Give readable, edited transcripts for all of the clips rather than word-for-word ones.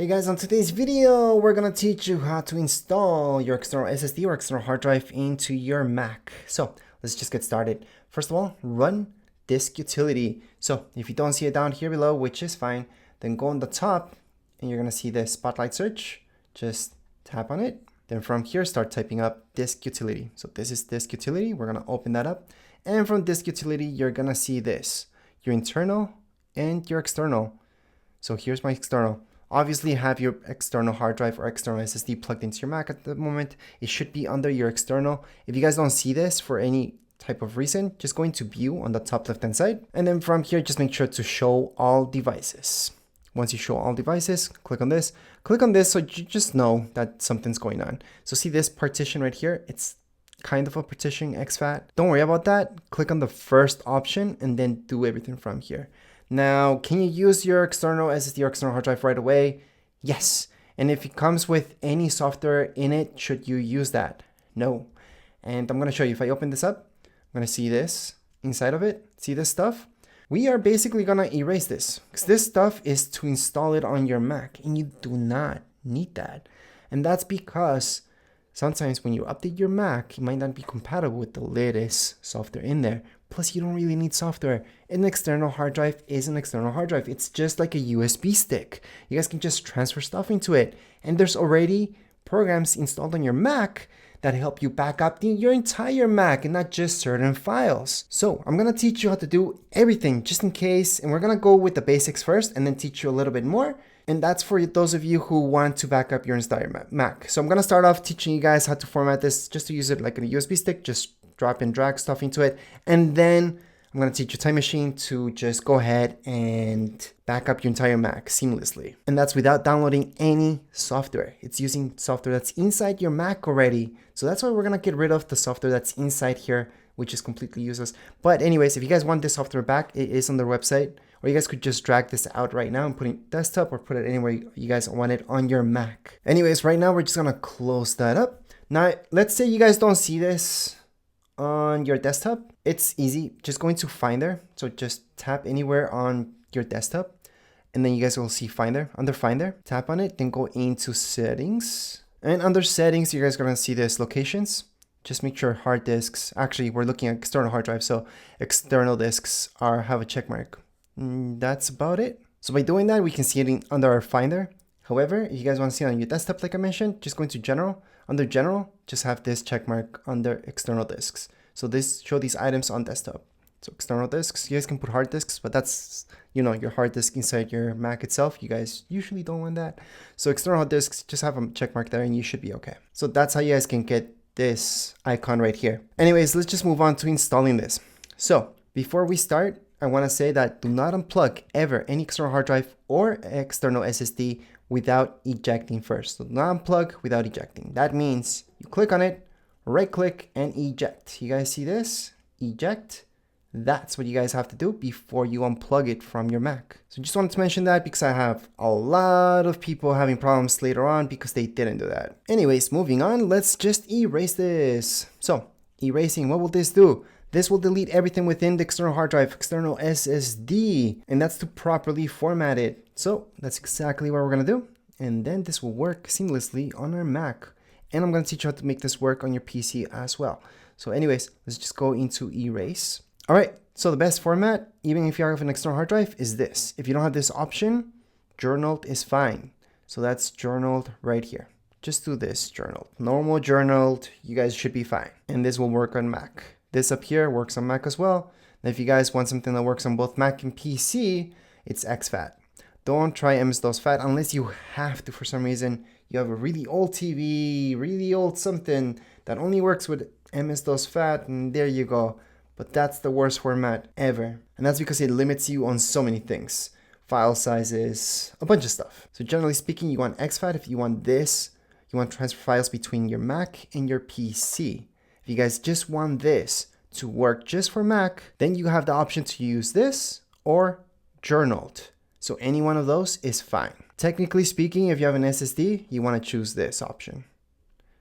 Hey guys, on today's video, we're gonna teach you how to install your external SSD or external hard drive into your Mac. So let's just get started. First of all, run disk utility. So if you don't see it down here below, which is fine, then go on the top and you're gonna see the spotlight search. Just tap on it. Then from here, start typing up disk utility. So this is disk utility. We're gonna open that up. And from disk utility, you're gonna see this, your internal and your external. So here's my external. Obviously, have your external hard drive or external SSD plugged into your Mac at the moment. It should be under your external. If you guys don't see this for any type of reason, just go into view on the top left-hand side. And then from here, just make sure to show all devices. Once you show all devices, click on this so you just know that something's going on. So see this partition right here? It's kind of a partition exFAT. Don't worry about that. Click on the first option and then do everything from here. Now, can you use your external SSD or external hard drive right away? Yes. And if it comes with any software in it, should you use that? No. And I'm going to show you. If I open this up, I'm going to see this inside of it. See this stuff? We are basically going to erase this because this stuff is to install it on your Mac and you do not need that. And that's because sometimes when you update your Mac, it might not be compatible with the latest software in there. Plus, you don't really need software. An external hard drive is an external hard drive. It's just like a USB stick. You guys can just transfer stuff into it. And there's already programs installed on your Mac that help you back up your entire Mac and not just certain files. So I'm gonna teach you how to do everything just in case. And we're gonna go with the basics first and then teach you a little bit more. And that's for those of you who want to back up your entire Mac. So I'm gonna start off teaching you guys how to format this just to use it like a USB stick. Just drop and drag stuff into it. And then I'm going to teach you Time Machine to just go ahead and back up your entire Mac seamlessly. And that's without downloading any software. It's using software that's inside your Mac already. So that's why we're going to get rid of the software that's inside here, which is completely useless. But anyways, if you guys want this software back, it is on the website. Or you guys could just drag this out right now and put it desktop or put it anywhere you guys want it on your Mac. Anyways, right now we're just going to close that up. Now, let's say you guys don't see this on your desktop. It's easy. Just go into Finder. So just tap anywhere on your desktop and then you guys will see Finder. Under Finder, tap on it, then go into Settings. And under Settings, you guys are going to see this Locations. Just make sure hard disks, actually we're looking at external hard drive, so external disks have a check mark. That's about it. So by doing that, we can see it under our Finder. However, if you guys want to see it on your desktop, like I mentioned, just go into General. Under General, just have this check mark under external disks. So this show these items on desktop. So external disks, you guys can put hard disks, but that's, your hard disk inside your Mac itself. You guys usually don't want that. So external disks, just have a check mark there and you should be okay. So that's how you guys can get this icon right here. Anyways, let's just move on to installing this. So before we start, I want to say that do not unplug ever any external hard drive or external SSD without ejecting first. So not unplug without ejecting. That means you click on it, right click and eject. You guys see this? Eject. That's what you guys have to do before you unplug it from your Mac. So just wanted to mention that because I have a lot of people having problems later on because they didn't do that. Anyways, moving on, let's just erase this. So erasing, what will this do? This will delete everything within the external hard drive, external SSD, and that's to properly format it. So that's exactly what we're gonna do. And then this will work seamlessly on our Mac. And I'm gonna teach you how to make this work on your PC as well. So anyways, let's just go into erase. All right, so the best format, even if you have an external hard drive, is this. If you don't have this option, journaled is fine. So that's journaled right here. Just do this, journaled. Normal journaled, you guys should be fine. And this will work on Mac. This up here works on Mac as well. And if you guys want something that works on both Mac and PC, it's exFAT. Don't try MS-DOS FAT unless you have to for some reason. You have a really old TV, really old something that only works with MS-DOS FAT, and there you go. But that's the worst format ever. And that's because it limits you on so many things. File sizes, a bunch of stuff. So generally speaking, you want exFAT. If you want this, you want to transfer files between your Mac and your PC. If you guys just want this to work just for Mac, then you have the option to use this or journaled. So any one of those is fine. Technically speaking, if you have an SSD, you want to choose this option.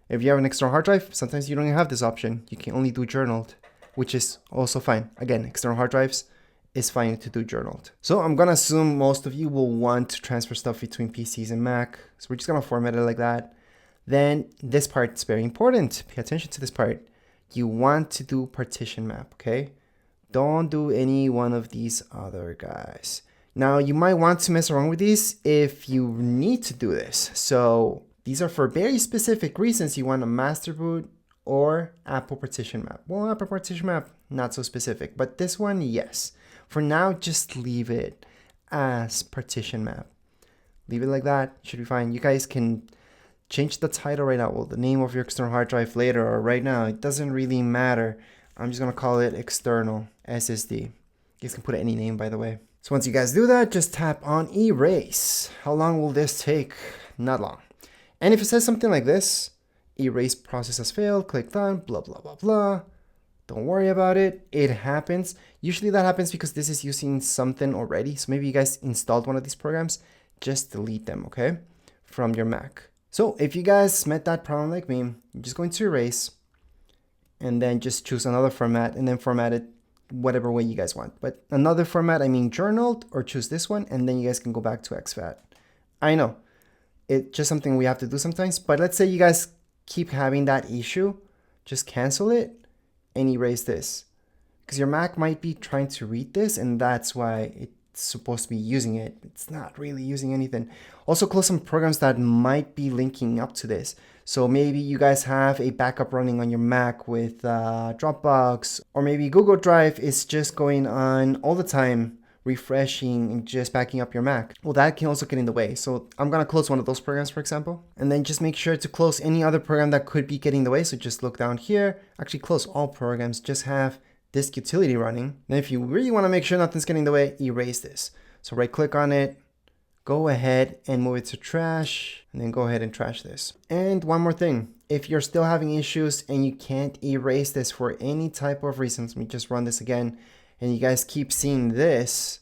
If you have an external hard drive, sometimes you don't have this option. You can only do journaled, which is also fine. Again, external hard drives, is fine to do journaled. So I'm gonna assume most of you will want to transfer stuff between PCs and Mac. So we're just gonna format it like that. Then this part is very important. Pay attention to this part. You want to do partition map, okay? Don't do any one of these other guys. Now you might want to mess around with these if you need to do this. So these are for very specific reasons. You want a master boot or Apple partition map. Well, Apple partition map, not so specific, but this one, yes. For now, just leave it as partition map. Leave it like that, should be fine. You guys can change the title right now, well, the name of your external hard drive later or right now. It doesn't really matter. I'm just gonna call it external SSD. You guys can put any name, by the way. So once you guys do that, just tap on erase. How long will this take? Not long. And if it says something like this, erase process has failed, click done, blah, blah, blah, blah. Don't worry about it. It happens. Usually that happens because this is using something already. So maybe you guys installed one of these programs. Just delete them, okay? From your Mac. So if you guys met that problem like me, you're just going to erase and then just choose another format and then format it whatever way you guys want. But another format, I mean journaled, or choose this one and then you guys can go back to exFAT. I know, it's just something we have to do sometimes, but let's say you guys keep having that issue, just cancel it and erase this. Because your Mac might be trying to read this and that's why it's supposed to be using it. It's not really using anything. Also close some programs that might be linking up to this. So maybe you guys have a backup running on your Mac with Dropbox, or maybe Google Drive is just going on all the time, refreshing and just backing up your Mac. Well, that can also get in the way. So I'm gonna close one of those programs, for example, and then just make sure to close any other program that could be getting in the way. So just look down here, actually close all programs, just have disk utility running. Then if you really want to make sure nothing's getting in the way, erase this. So right click on it, go ahead and move it to trash, and then go ahead and trash this. And one more thing, if you're still having issues and you can't erase this for any type of reasons, let me just run this again, and you guys keep seeing this,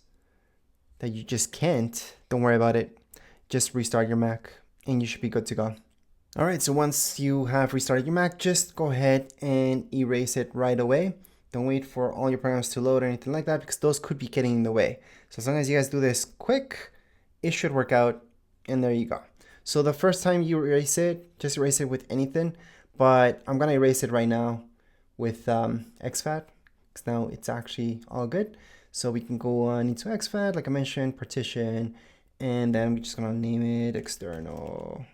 that you just can't, don't worry about it. Just restart your Mac and you should be good to go. All right, so once you have restarted your Mac, just go ahead and erase it right away. Don't wait for all your programs to load or anything like that, because those could be getting in the way. So as long as you guys do this quick, it should work out, and there you go. So the first time you erase it, just erase it with anything, but I'm gonna erase it right now with exFAT, because now it's actually all good. So we can go on into exFAT, like I mentioned, partition, and then we're just gonna name it external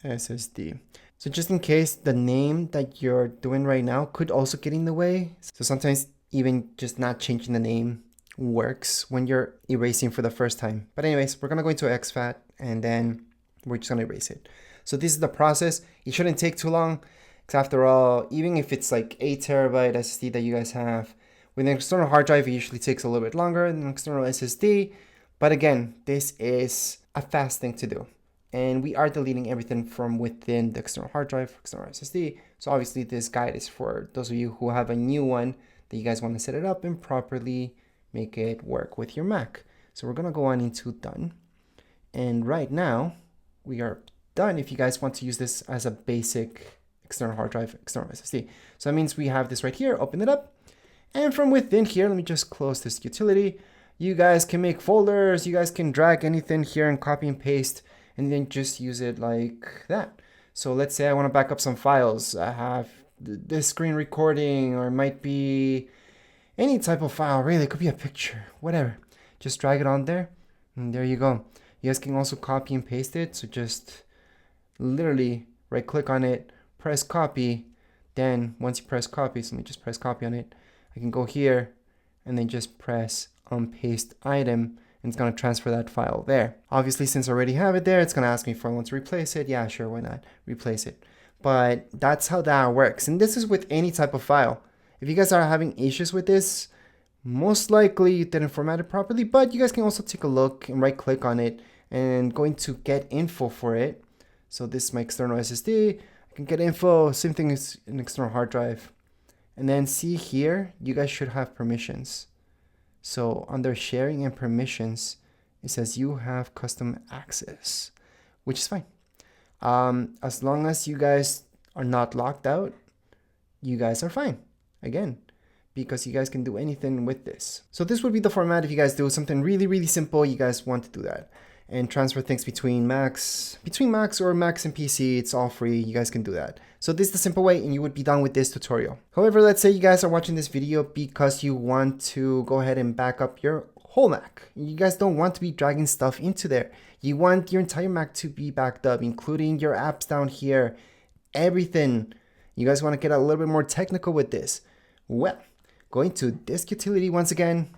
SSD. So just in case, the name that you're doing right now could also get in the way. So sometimes even just not changing the name works when you're erasing for the first time. But anyways, we're gonna go into exFAT and then we're just gonna erase it. So this is the process. It shouldn't take too long, because after all, even if it's like 8 terabyte SSD that you guys have, with an external hard drive, it usually takes a little bit longer than an external SSD. But again, this is a fast thing to do. And we are deleting everything from within the external hard drive, external SSD. So obviously this guide is for those of you who have a new one that you guys want to set it up and properly make it work with your Mac. So we're gonna go on into done. And right now we are done if you guys want to use this as a basic external hard drive, external SSD. So that means we have this right here, open it up. And from within here, let me just close this utility. You guys can make folders, you guys can drag anything here and copy and paste, and then just use it like that. So let's say I want to back up some files. I have this screen recording, or it might be any type of file, really. It could be a picture, whatever. Just drag it on there, and there you go. You guys can also copy and paste it. So just literally right click on it, press copy. Then once you press copy, so let me just press copy on it. I can go here and then just press paste item. And it's going to transfer that file there. Obviously, since I already have it there, it's going to ask me if I want to replace it. Yeah, sure, why not? Replace it. But that's how that works. And this is with any type of file. If you guys are having issues with this, most likely you didn't format it properly, but you guys can also take a look and right click on it and go into get info for it. So this is my external SSD. I can get info, same thing as an external hard drive. And then see here, you guys should have permissions. So under sharing and permissions, it says you have custom access, which is fine. As long as you guys are not locked out, you guys are fine. Again, because you guys can do anything with this. So this would be the format if you guys do something really, really simple. You guys want to do that and transfer things between Macs or Macs and PC. It's all free. You guys can do that. So this is the simple way and you would be done with this tutorial. However, let's say you guys are watching this video because you want to go ahead and back up your whole Mac. You guys don't want to be dragging stuff into there. You want your entire Mac to be backed up, including your apps down here, everything. You guys want to get a little bit more technical with this. Well, going to disk utility once again,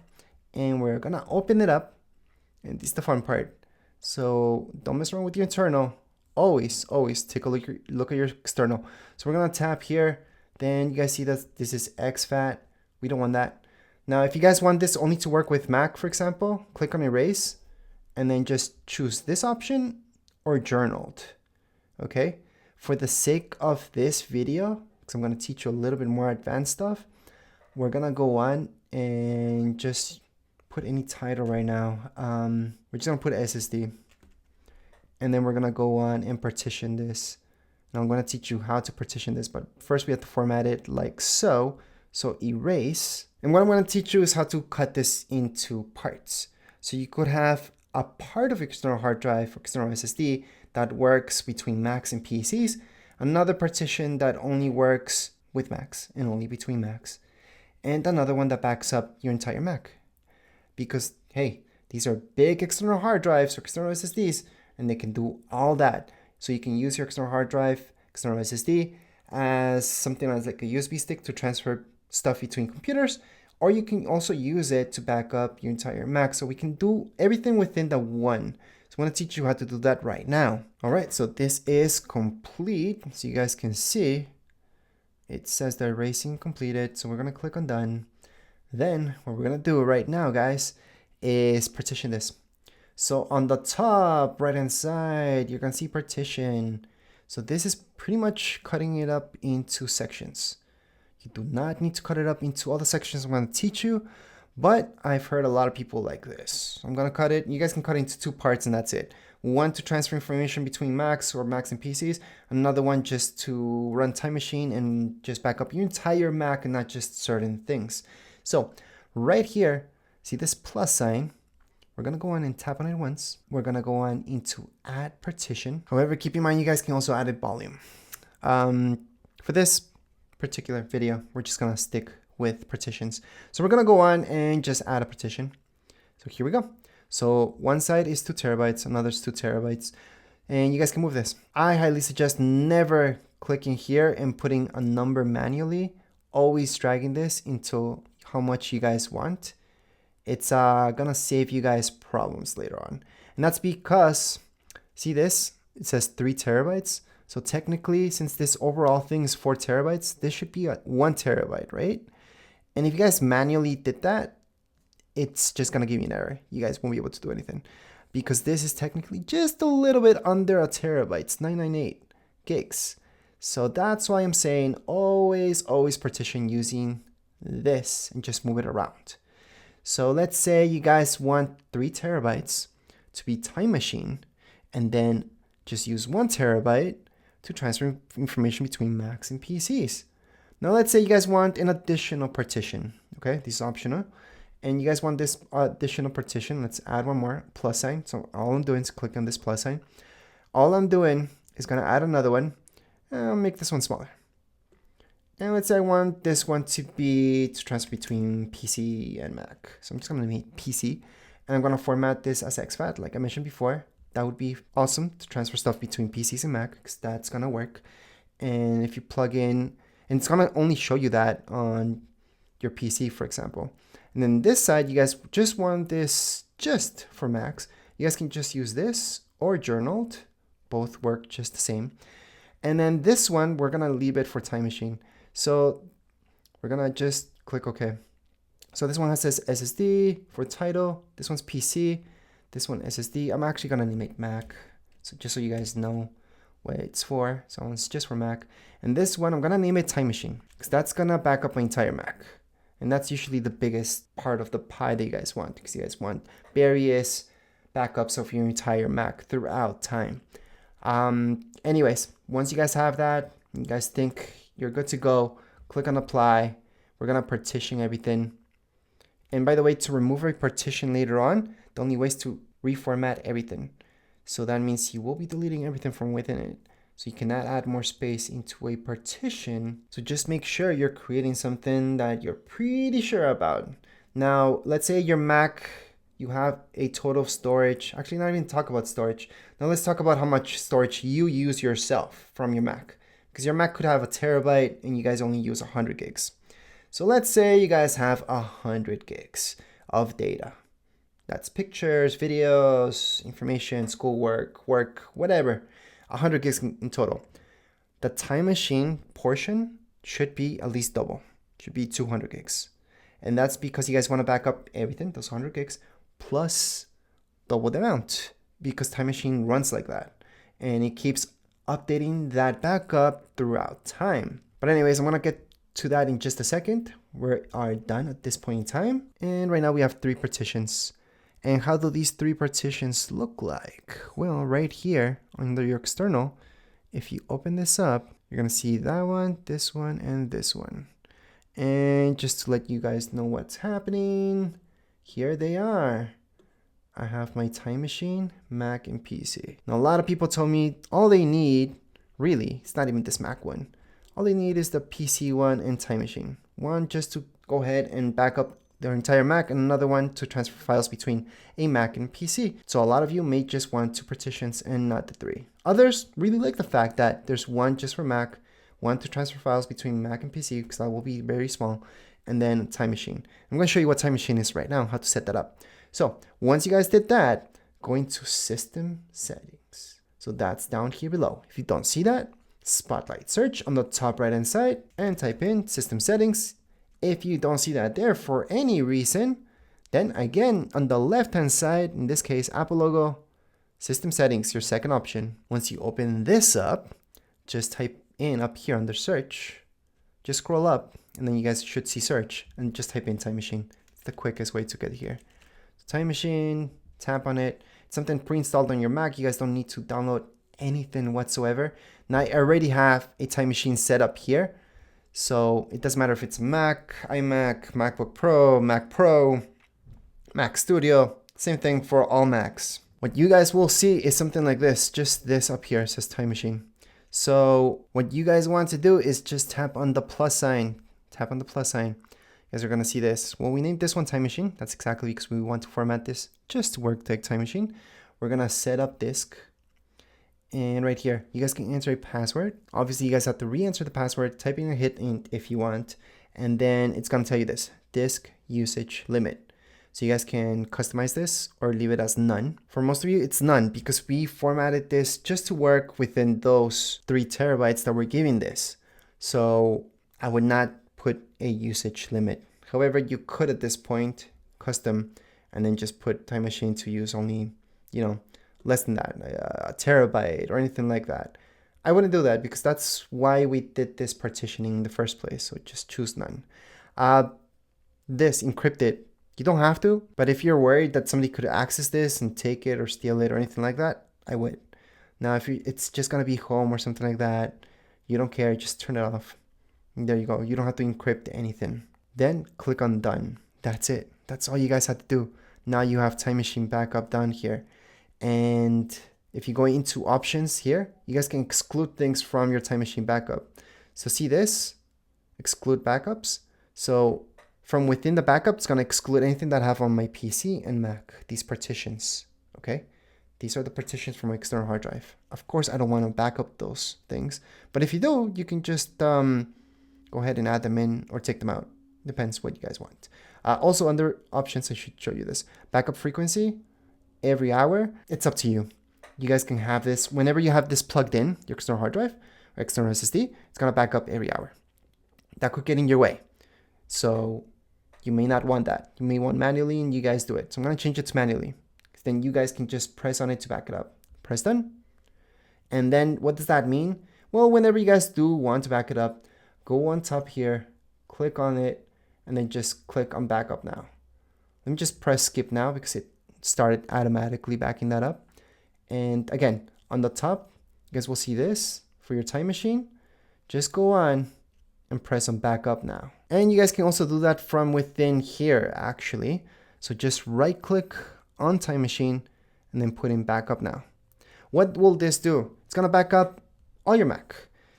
and we're gonna open it up. And this is the fun part. So don't mess around with your internal. Always take a look at your external. So we're gonna tap here. Then you guys see that this is exFAT. We don't want that. Now, if you guys want this only to work with Mac, for example, click on erase and then just choose this option or journaled. Okay. For the sake of this video, because I'm gonna teach you a little bit more advanced stuff, we're gonna go on and just put any title right now. We're just gonna put SSD. And then we're gonna go on and partition this. Now I'm gonna teach you how to partition this, but first we have to format it like so. So erase. And what I'm gonna teach you is how to cut this into parts. So you could have a part of external hard drive or external SSD that works between Macs and PCs. Another partition that only works with Macs and only between Macs. And another one that backs up your entire Mac. Because, hey, these are big external hard drives or external SSDs, and they can do all that. So you can use your external hard drive, external SSD, as something as like a USB stick to transfer stuff between computers, or you can also use it to back up your entire Mac. So we can do everything within the one. So I'm going to teach you how to do that right now. All right, so this is complete. So you guys can see it says the erasing completed. So we're going to click on done. Then what we're going to do right now, guys, is partition this. So on the top right hand side, you're going to see partition. So this is pretty much cutting it up into sections. You do not need to cut it up into all the sections I'm going to teach you, but I've heard a lot of people like this. I'm going to cut it. You guys can cut it into two parts and that's it. One to transfer information between Macs or Macs and PCs. Another one just to run Time Machine and just back up your entire Mac and not just certain things. So right here, see this plus sign? We're going to go on and tap on it once. We're going to go on into add partition. However, keep in mind, you guys can also add a volume. For this particular video, we're just going to stick with partitions. So we're going to go on and just add a partition. So here we go. So one side is 2 terabytes, another is 2 terabytes, and you guys can move this. I highly suggest never clicking here and putting a number manually, always dragging this into how much you guys want. It's gonna save you guys problems later on. And that's because, see this? It says 3 terabytes. So technically, since this overall thing is 4 terabytes, this should be 1 terabyte, right? And if you guys manually did that, it's just gonna give you an error. You guys won't be able to do anything because this is technically just a little bit under a terabyte. It's 998 gigs. So that's why I'm saying always partition using this and just move it around. So let's say you guys want 3 terabytes to be Time Machine and then just use 1 terabyte to transfer information between Macs and PCs. Now let's say you guys want an additional partition. Okay, this is optional. And you guys want this additional partition. Let's add one more, plus sign. So all I'm doing is click on this plus sign. All I'm doing is gonna add another one. And I'll make this one smaller. And let's say I want this one to transfer between PC and Mac. So I'm just gonna make PC. And I'm gonna format this as exFAT, like I mentioned before. That would be awesome to transfer stuff between PCs and Mac, because that's gonna work. And if you plug in, and it's gonna only show you that on your PC, for example. And then this side, you guys just want this just for Macs. You guys can just use this or journaled. Both work just the same. And then this one, we're gonna leave it for Time Machine. So we're gonna just click OK. So this one says SSD for title. This one's PC. This one SSD. I'm actually gonna name it Mac. So just so you guys know what it's for. So it's just for Mac. And this one, I'm gonna name it Time Machine because that's gonna back up my entire Mac. And that's usually the biggest part of the pie that you guys want, because you guys want various backups of your entire Mac throughout time. Anyways, once you guys have that, you guys think you're good to go, click on apply. we're gonna partition everything. And by the way, to remove a partition later on, the only way is to reformat everything. So that means you will be deleting everything from within it. So you cannot add more space into a partition. So just make sure you're creating something that you're pretty sure about. Now, let's say your Mac, you have a total storage. Actually, not even talk about storage. Now let's talk about how much storage you use yourself from your Mac. Because your Mac could have a terabyte and you guys only use 100 gigs. So let's say you guys have 100 gigs of data. That's pictures, videos, information, schoolwork, work, whatever. 100 gigs in total. The time machine portion should be at least double. Should be 200 gigs. And that's because you guys want to back up everything, those 100 gigs, plus double the amount. Because time machine runs like that. And it keeps updating that backup throughout time. But anyways, I'm going to get to that in just a second. We are done at this point in time. And right now we have 3 partitions. And how do these 3 partitions look like? Well, right here under your external, if you open this up, you're going to see that one, and this one. And just to let you guys know what's happening, here they are. I have my time machine, Mac, and PC. Now, a lot of people told me all they need, really, it's not even this Mac one. All they need is the PC one and time machine. One just to go ahead and back up their entire Mac, and another one to transfer files between a Mac and PC. So a lot of you may just want 2 partitions and not the 3. Others really like the fact that there's one just for Mac, one to transfer files between Mac and PC, because that will be very small, and then time machine. I'm going to show you what time machine is right now, how to set that up. So once you guys did that, go into System Settings. So that's down here below. If you don't see that, Spotlight search on the top right hand side and type in System Settings. If you don't see that there for any reason, then again, on the left-hand side, in this case, Apple logo, System Settings, your second option. Once you open this up, just type in up here under Search, just scroll up, and then you guys should see Search, and just type in Time Machine. It's the quickest way to get here. Time Machine, tap on it. It's something pre-installed on your Mac. You guys don't need to download anything whatsoever. Now, I already have a Time Machine set up here. So it doesn't matter if it's Mac, iMac, MacBook Pro, Mac Pro, Mac Studio, same thing for all Macs. What you guys will see is something like this, just this up here, it says Time Machine. So what you guys want to do is just tap on the plus sign, tap on the plus sign. You guys are gonna see this. Well, we named this one Time Machine. That's exactly because we want to format this just to work like Time Machine. We're gonna set up disk. And right here, you guys can enter a password. Obviously, you guys have to re-enter the password, type in a hit int if you want, and then it's gonna tell you this, disk usage limit. So you guys can customize this or leave it as none. For most of you, it's none because we formatted this just to work within those 3 terabytes that we're giving this. So I would not put a usage limit. However, you could at this point custom and then just put Time Machine to use only, less than that, a terabyte or anything like that. I wouldn't do that because that's why we did this partitioning in the first place. So just choose none. This encrypted, you don't have to, but if you're worried that somebody could access this and take it or steal it or anything like that, I would. Now, if it's just gonna be home or something like that, you don't care, just turn it off. And there you go. You don't have to encrypt anything. Then click on done. That's it. That's all you guys have to do. Now you have Time Machine backup down here. And if you go into options here, you guys can exclude things from your Time Machine backup. So see this, exclude backups. So from within the backup, it's gonna exclude anything that I have on my PC and Mac, these partitions, okay? These are the partitions from my external hard drive. Of course, I don't wanna back up those things, but if you do, you can just go ahead and add them in or take them out. Depends what you guys want. Also under options, I should show you this. Backup frequency, every hour, it's up to you. You guys can have this whenever you have this plugged in, your external hard drive or external SSD, it's gonna back up every hour. That could get in your way. So you may not want that. You may want manually and you guys do it. So I'm gonna change it to manually. Then you guys can just press on it to back it up. Press done. And then what does that mean? Well, whenever you guys do want to back it up, go on top here, click on it, and then just click on backup now. Let me just press skip now because it started automatically backing that up. And again, on the top, you guys will see this for your Time Machine. Just go on and press on backup now. And you guys can also do that from within here actually. So just right click on Time Machine and then put in backup now. What will this do? It's gonna back up all your Mac.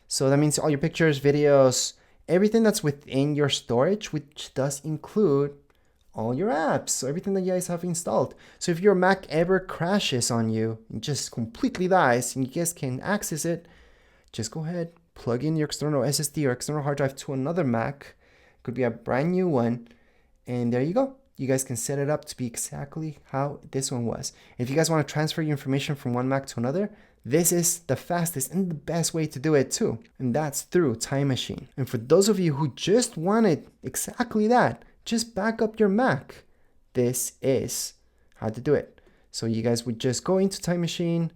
So that means all your pictures, videos, everything that's within your storage, which does include all your apps, so everything that you guys have installed. So if your Mac ever crashes on you and just completely dies and you guys can access it, just go ahead, plug in your external SSD or external hard drive to another Mac. Could be a brand new one, and there you go. You guys can set it up to be exactly how this one was. If you guys want to transfer your information from one Mac to another, this is the fastest and the best way to do it too. And that's through Time Machine. And for those of you who just wanted exactly that, just back up your Mac. This is how to do it. So you guys would just go into Time Machine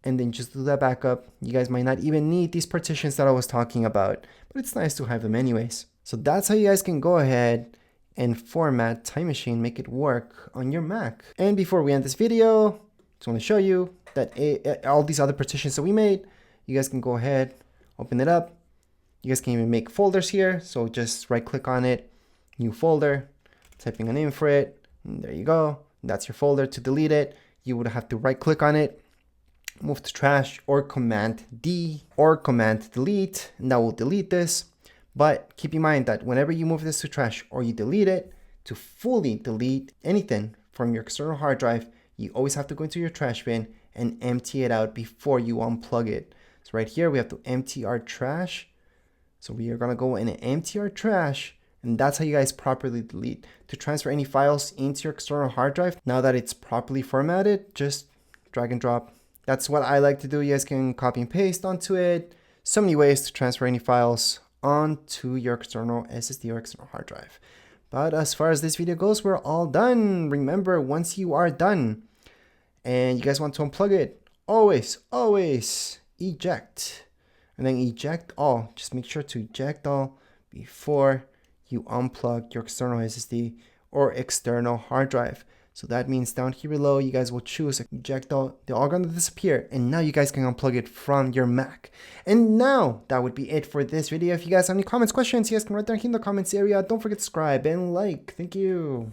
and then just do that backup. You guys might not even need these partitions that I was talking about, but it's nice to have them anyways. So that's how you guys can go ahead and format Time Machine, make it work on your Mac. And before we end this video, just want to show you that all these other partitions that we made, you guys can go ahead, open it up. You guys can even make folders here. So just right click on it, new folder, typing a name for it, and there you go. That's your folder. To delete it, you would have to right click on it, move to trash, or Command D or Command Delete, and that will delete this. But keep in mind that whenever you move this to trash or you delete it, to fully delete anything from your external hard drive, you always have to go into your trash bin and empty it out before you unplug it. So right here, we have to empty our trash. So we are gonna go in and empty our trash, and that's how you guys properly delete. To transfer any files into your external hard drive, now that it's properly formatted, just drag and drop. That's what I like to do. You guys can copy and paste onto it. So many ways to transfer any files onto your external SSD or external hard drive. But as far as this video goes, we're all done. Remember, once you are done and you guys want to unplug it, always eject and then eject all. Just make sure to eject all before you unplug your external SSD or external hard drive. So that means down here below, you guys will choose eject all. They're all going to disappear. And now you guys can unplug it from your Mac. And now that would be it for this video. If you guys have any comments, questions, you guys can write down here in the comments area. Don't forget to subscribe and like. Thank you.